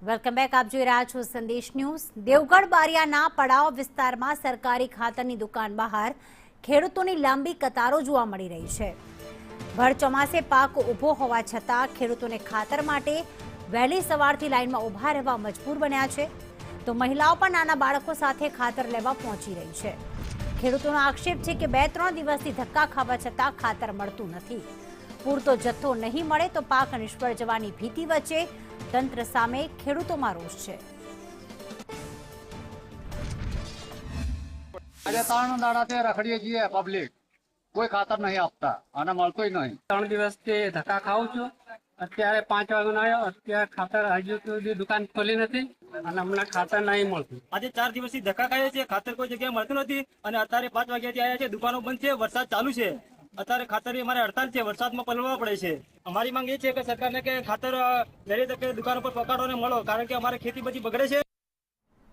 Welcome back. આપ જોઈ રહ્યા છો સંદેશ ન્યૂઝ. દેવગઢ બારિયાના પડાવ વિસ્તારમાં સરકારી ખાતરની દુકાન બહાર ખેડૂતોની લાંબી કતારો જોવા મળી રહી છે. ભર ચોમાસે પાક ઊભો હોવા છતાં ખેડૂતોને ખાતર માટે વહેલી સવારથી લાઇનમાં ઊભા રહેવા મજબૂર બન્યા છે. તો મહિલાઓ પણ નાના બાળકો સાથે ખાતર લેવા પહોંચી રહી છે. ખેડૂતોનો આક્ષેપ છે કે 2-3 દિવસથી ધક્કા ખાવા છતાં ખાતર મળતું નથી. પૂરતો જથ્થો નહીં મળે તો પાક નિષ્ફળ જવાની ભીતિ વચ્ચે તંત્ર સામે ખેડૂતોમાં રોષ છે. આજે 3 દાડાથી રખડીએ છીએ પબ્લિક, કોઈ ખાતર નહીં આપતા અને મળતું નહીં. 3 દિવસથી ધક્કા ખાઉં છું. અત્યારે 5 વાગ્યાનો આવ્યો, અત્યારે ખાતર હજુ સુધી દુકાન ખોલી નથી અને હમણાં ખાતર નહીં મળતું. આજે 4 દિવસથી ધક્કા ખાઈએ છીએ, ખાતર કોઈ જગ્યાએ મળતું નથી અને અત્યારે 5 વાગ્યાથી આવ્યા છે. દુકાનો બંધ છે, વરસાદ ચાલુ છે. અત્યારે ખાતરની અમારે હડતાલ છે, વરસાદમાં પલળવા પડે છે. અમારી માંગ એ છે કે સરકારને કે ખાતર વહેલી તકે દુકાનો પર પકડો અને મળો, કારણ કે અમારે ખેતી બધી બગડે છે.